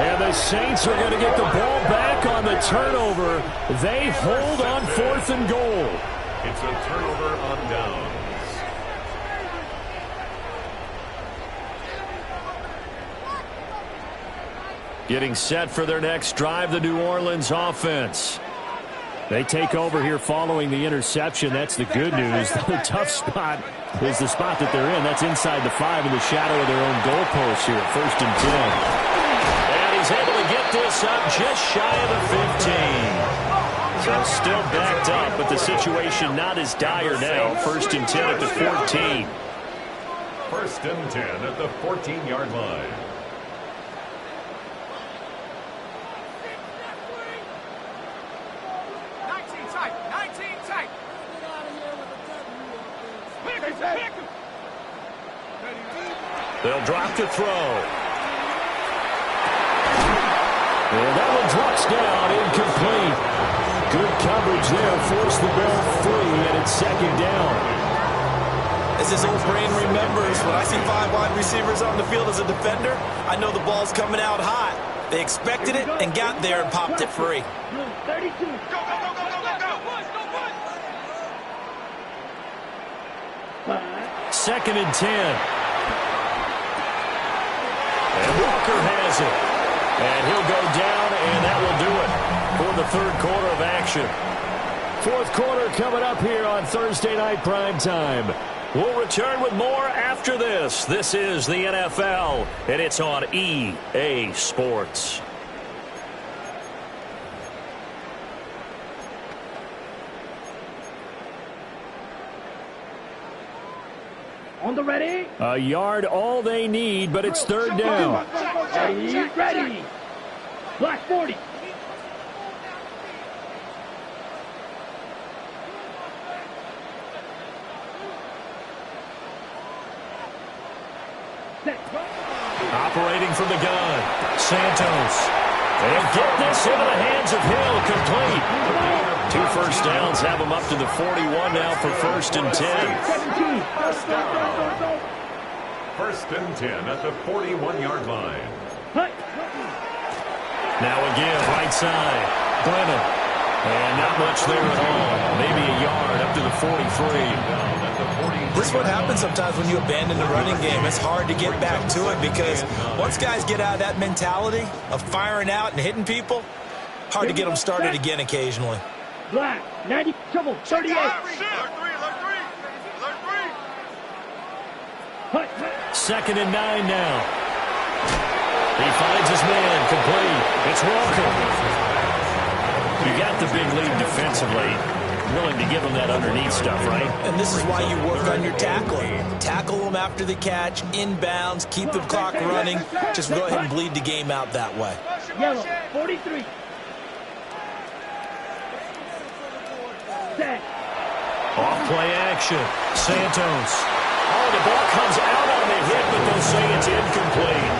And the Saints are going to get the ball back on the turnover. They hold on 4th and goal. It's a turnover on downs. Getting set for their next drive, the New Orleans offense. They take over here following the interception. That's the good news. The tough spot is the spot that they're in. That's inside the 5 in the shadow of their own goalpost here, 1st and 10. And he's able to get this up just shy of the 15. So still backed up, but the situation not as dire now. 1st and 10 at the 14. 1st and 10 at the 14-yard line. They'll drop to throw. And that one drops down, incomplete. Good coverage there, forced the ball free, and it's 2nd down. As his old brain remembers, when I see 5 wide receivers on the field as a defender, I know the ball's coming out hot. They expected it and got there and popped it free. 32. Go, go, go, go, go, go, go. 2nd and 10. And Walker has it. And he'll go down, and that will do it for the 3rd quarter of action. 4th quarter coming up here on Thursday Night Primetime. We'll return with more after this. This is the NFL, and it's on EA Sports. On the ready. A yard all they need, but it's 3rd down. Ready. Black 40. Operating from the gun, Santos. And get this into the hands of Hill, complete. 2 first downs have him up to the 41 now for 1st and 10. First down. 1st and 10 at the 41-yard line. Now again, right side, Glennon. And not much there at all. Maybe a yard up to the 43. This is what happens sometimes when you abandon the running game. It's hard to get back to it because once guys get out of that mentality of firing out and hitting people, hard to get them started again occasionally. Black 90 trouble 38. Second and 9 now. He finds his man, complete. It's Walker. You got the big lead defensively. Willing to give him that underneath stuff, right? And this is why you work on your tackling. Tackle them after the catch, inbounds, keep the clock running. Just go ahead and bleed the game out that way. Yellow 43. Set. Off play action. Santos. Oh, the ball comes out on the hit, but they'll say it's incomplete.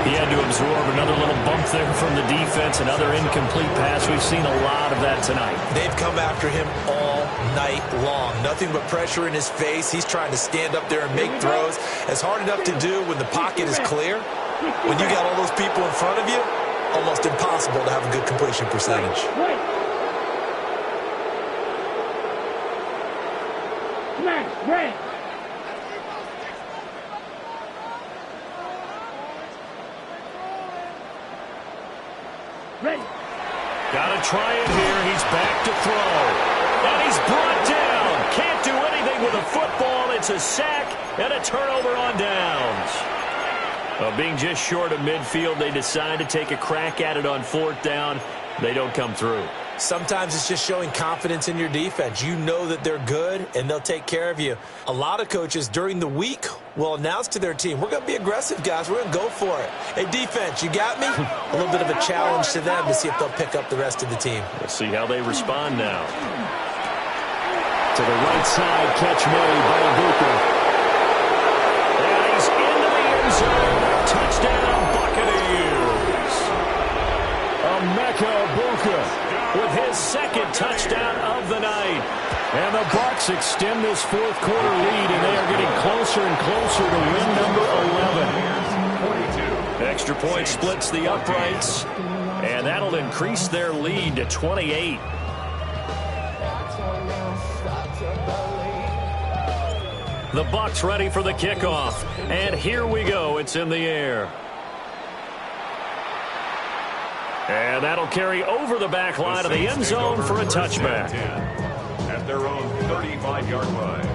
He had to absorb another little bump there from the defense, another incomplete pass. We've seen a lot of that tonight. They've come after him all night long. Nothing but pressure in his face. He's trying to stand up there and make throws. It's hard enough to do when the pocket is clear. When you got all those people in front of you, almost impossible to have a good completion percentage. Smash, red. Ready. Got to try it here. He's back to throw. And he's brought down. Can't do anything with a football. It's a sack and a turnover on downs. Being just short of midfield, they decide to take a crack at it on 4th down. They don't come through. Sometimes it's just showing confidence in your defense. You know that they're good, and they'll take care of you. A lot of coaches during the week will announce to their team, we're going to be aggressive, guys. We're going to go for it. Hey, defense, you got me? A little bit of a challenge to them to see if they'll pick up the rest of the team. We'll see how they respond now. To the right side, catch made by Wk16. And he's into the end zone. Touchdown, Buccaneers. Emeka Wk16 with his 2nd touchdown of the night. And the Bucs extend this 4th quarter lead, and they are getting closer and closer to win number 11. Extra point splits the uprights, and that'll increase their lead to 28. The Bucs ready for the kickoff, and here we go. It's in the air. And that'll carry over the back line of the end zone for a touchback. At their own 35-yard line.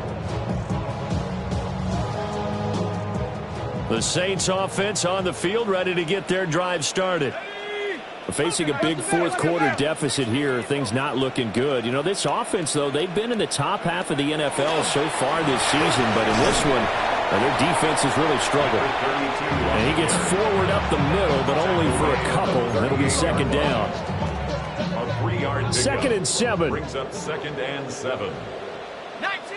The Saints offense on the field, ready to get their drive started. Facing a big 4th quarter deficit here, things not looking good. You know, this offense, though, they've been in the top half of the NFL so far this season, but in this one, their defense has really struggled. And he gets forward up the middle, but only for a couple. That'll be 2nd down. A 3-yard 2nd and 7. Brings up 2nd and 7. 19,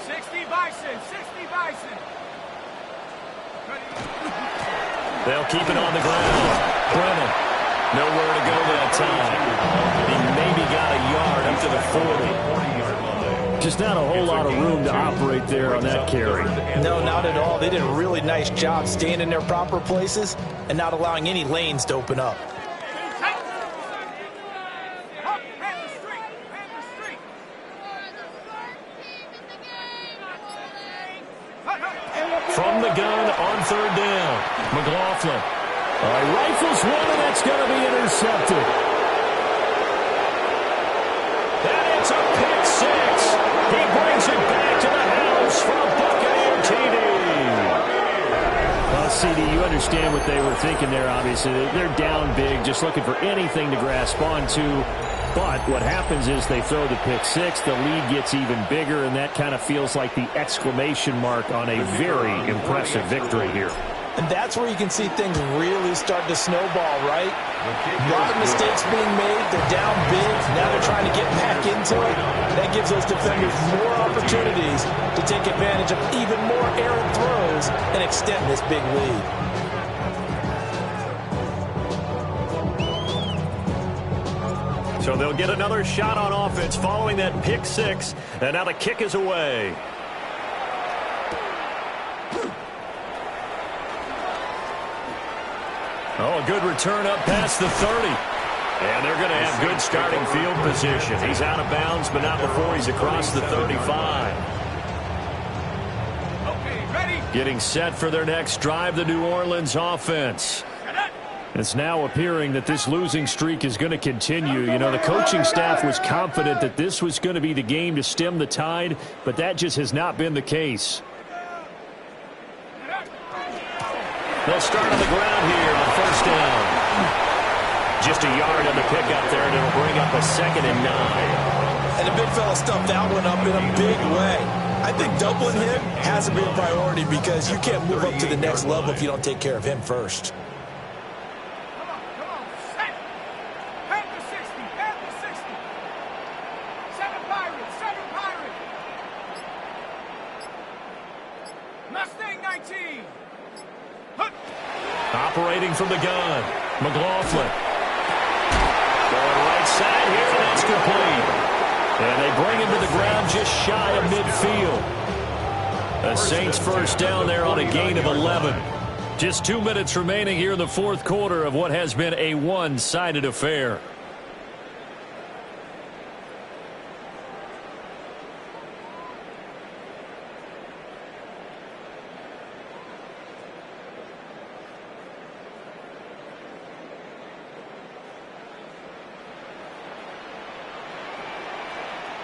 60 Bison, 60 Bison. They'll keep it on the ground. Brennan, nowhere to go that time. He maybe got a yard up to the 40. Just not a whole lot of room to operate there on that carry. No, not at all. They did a really nice job staying in their proper places and not allowing any lanes to open up. From the gun on 3rd down, McLaughlin. Rifles one, and that's going to be intercepted. And it's a pick 6. He brings it back to the house for a Buccaneer TD. Well, CD, you understand what they were thinking there, obviously. They're down big, just looking for anything to grasp onto. But what happens is they throw the pick 6, the lead gets even bigger, and that kind of feels like the exclamation mark on a very impressive victory here. And that's where you can see things really start to snowball, right? A lot of mistakes being made. They're down big. Now they're trying to get back into it. That gives those defenders more opportunities to take advantage of even more errant throws and extend this big lead. So they'll get another shot on offense following that pick 6. And now the kick is away. Oh, a good return up past the 30. And they're going to have good starting field position. He's out of bounds, but not before he's across the 35. Okay, ready? Getting set for their next drive, the New Orleans offense. It's now appearing that this losing streak is going to continue. You know, the coaching staff was confident that this was going to be the game to stem the tide, but that just has not been the case. They'll start on the ground here on 1st down. Just a yard on the pickup there, and it'll bring up a 2nd and 9. And the big fella stuffed that one up in a big way. I think doubling him has to be a priority because you can't move up to the next level if you don't take care of him first. Come on, set. Head to 60, head to 60. 7 Pirates, 7 Pirates. waiting from the gun. McLaughlin. Going right side here, and that's complete. And they bring him to the ground just shy of midfield. The Saints first down there on a gain of 11. Just 2 minutes remaining here in the fourth quarter of what has been a one-sided affair.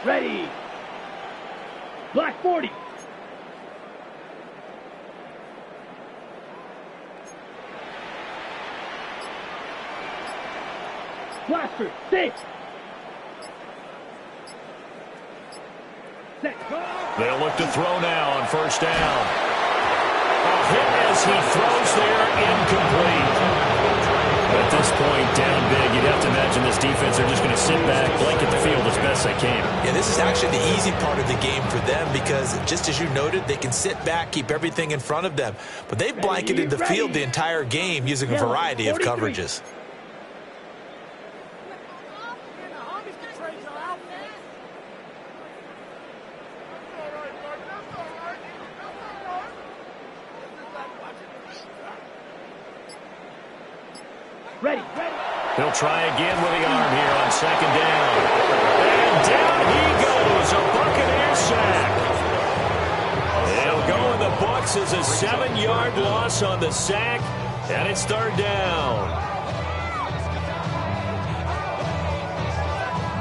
Ready. Black 40. Blaster, 6. Set, go. They'll look to throw now on first down. A hit as he throws there, incomplete. At this point, down big, you'd have to imagine this defense are just going to sit back, blanket the field as best they can. Yeah, this is actually the easy part of the game for them because, just as you noted, they can sit back, keep everything in front of them. But they've blanketed the field the entire game using a variety of coverages. Ready, ready. He'll try again with the arm here on second down. And down he goes, a Buccaneer sack. He'll go in the books as a 7-yard loss on the sack, and it's third down.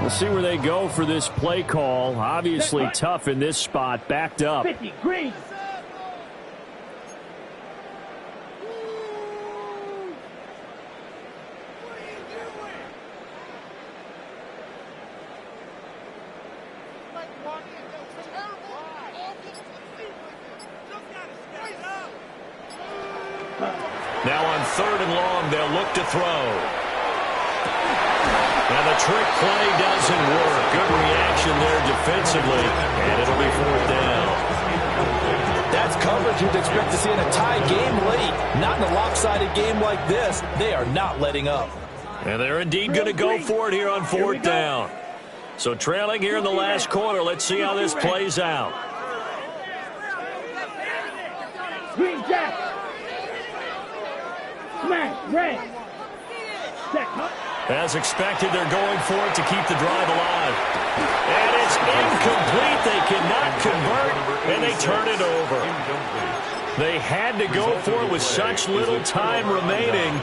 We'll see where they go for this play call. Obviously tough in this spot, backed up. 50, green. Now on third and long, they'll look to throw. Now the trick play doesn't work. Good reaction there defensively, and it'll be fourth down. That's coverage you'd expect to see in a tie game late. Not in a lopsided game like this. They are not letting up. And they're indeed going to go for it here on fourth down. So trailing here in the last quarter. Let's see how this plays out. Green jack. Smash, red. Set, cut. As expected, they're going for it to keep the drive alive. And it's incomplete. They cannot convert, and they turn it over. They had to go for it with such little time remaining,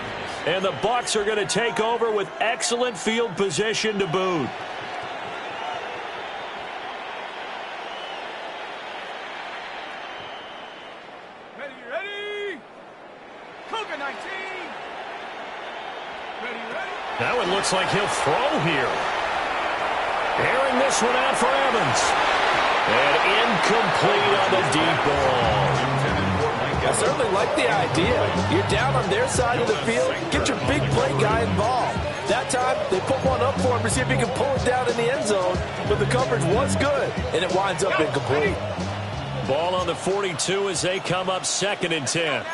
and the Bucs are going to take over with excellent field position to boot. Ready? Coca 19. Ready? Now it looks like he'll throw here. Airing this one out for Evans. And incomplete on the deep ball. I certainly like the idea. You're down on their side of the field. Get your big play guy involved. That time, they put one up for him to see if he can pull it down in the end zone. But the coverage was good, and it winds up incomplete. Ball on the 42 as they come up second and 10.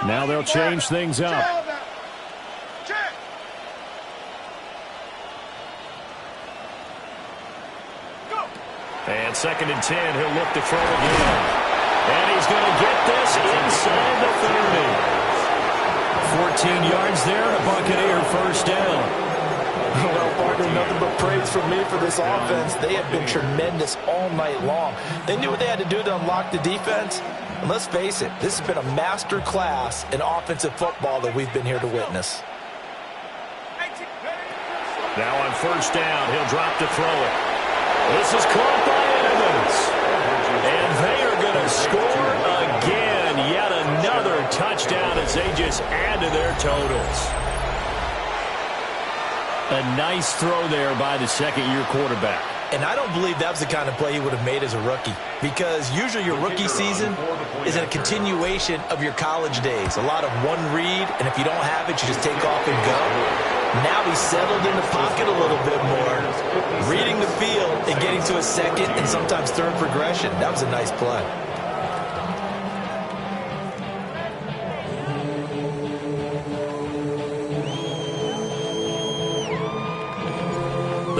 Now they'll change things up. And second and 10, he'll look to throw again. And he's going to get this inside the 30. 14 yards there, and a Buccaneer first down. Well, partner, nothing but praise from me for this offense. They have been tremendous all night long. They knew what they had to do to unlock the defense. And let's face it, this has been a master class in offensive football that we've been here to witness. Now on first down, he'll drop to throw it. This is caught by Evans. And they are going to score again. Yet another touchdown as they just add to their totals. A nice throw there by the second-year quarterback. And I don't believe that was the kind of play he would have made as a rookie, because usually your rookie season is a continuation of your college days. A lot of one read, and if you don't have it, you just take off and go. Now he's settled in the pocket a little bit more, reading the field and getting to a second and sometimes third progression. That was a nice play.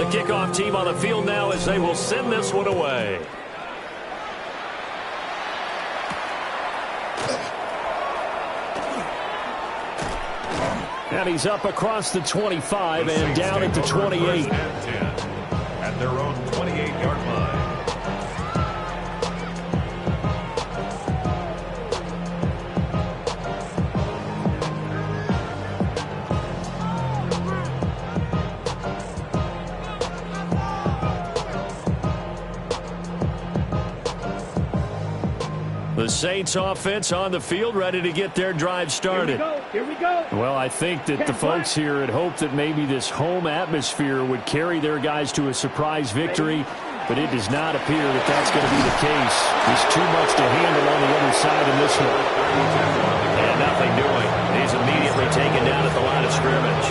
The kickoff team on the field now as they will send this one away. And he's up across the 25 and down at the 28. At their own 28-yard line. The Saints offense on the field, ready to get their drive started. Here we go. Well, I think that the folks here had hoped that maybe this home atmosphere would carry their guys to a surprise victory, but it does not appear that that's going to be the case. There's too much to handle on the other side in this one. And nothing doing. He's immediately taken down at the line of scrimmage.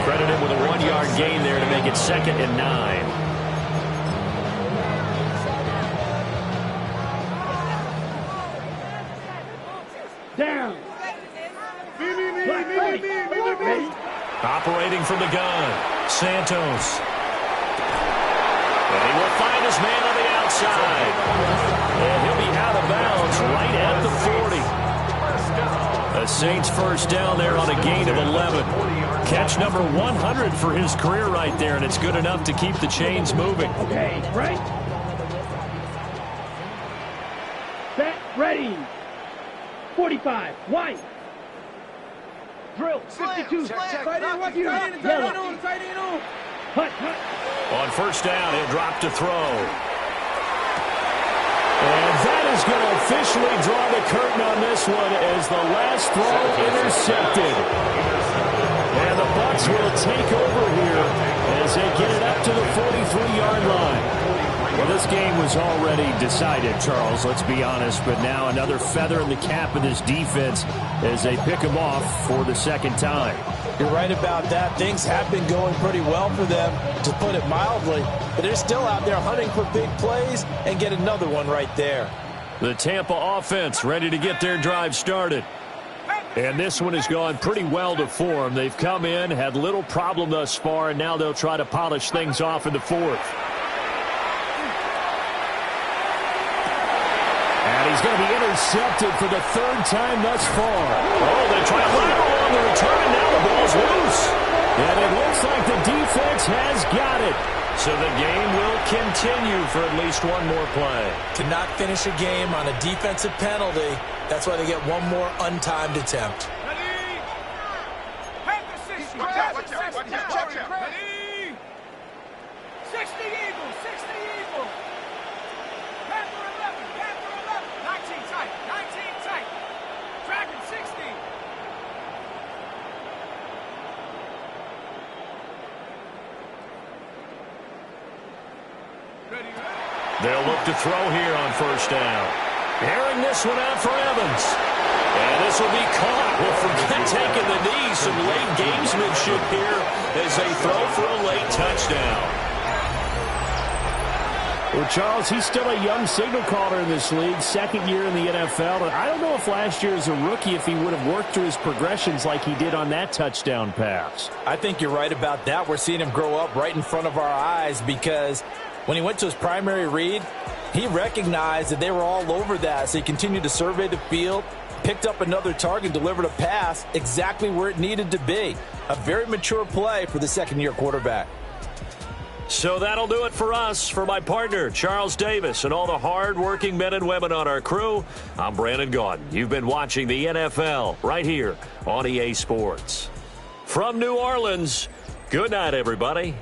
Credit him with a 1-yard gain there to make it 2nd and 9. Down. Operating from the gun, Santos. And he will find his man on the outside. And he'll be out of bounds right at the 40. A Saints first down there on a gain of 11. Catch number 100 for his career right there, and it's good enough to keep the chains moving. Okay, right. Set, ready. 45, white. Drill, 52. Tight end, what's your hand? Tight end on, tight end on. Hut. On first down, he'll drop to throw. And that is going to officially draw the curtain on this one as the last throw intercepted. And the Bucs will take over here as they get it up to the 43-yard line. Well, this game was already decided, Charles, let's be honest, but now another feather in the cap of this defense as they pick them off for the second time. You're right about that. Things have been going pretty well for them, to put it mildly, but they're still out there hunting for big plays and get another one right there. The Tampa offense ready to get their drive started. And this one has gone pretty well to form. They've come in, had little problem thus far, and now they'll try to polish things off in the fourth. He's going to be intercepted for the 3rd time thus far. Oh, they try to lateral on the return, and now the ball's loose. And it looks like the defense has got it. So the game will continue for at least one more play. Cannot finish a game on a defensive penalty. That's why they get one more untimed attempt. Ready? Head to 60. Watch out. Ready? 60 Eagles. 60 Eagles. Panther 11. 19 tight. Dragon 60. Ready. They'll look to throw here on first down. Airing this one out for Evans. And this will be caught. Well, forget taking the knee. Some late gamesmanship here as they throw for a late touchdown. Well, Charles, he's still a young signal caller in this league, 2nd year in the NFL. And I don't know if last year as a rookie, if he would have worked through his progressions like he did on that touchdown pass. I think you're right about that. We're seeing him grow up right in front of our eyes because when he went to his primary read, he recognized that they were all over that. So he continued to survey the field, picked up another target, delivered a pass exactly where it needed to be. A very mature play for the 2nd-year quarterback. So that'll do it for us. For my partner, Charles Davis, and all the hard-working men and women on our crew, I'm Brandon Gaudin. You've been watching the NFL right here on EA Sports. From New Orleans, good night, everybody.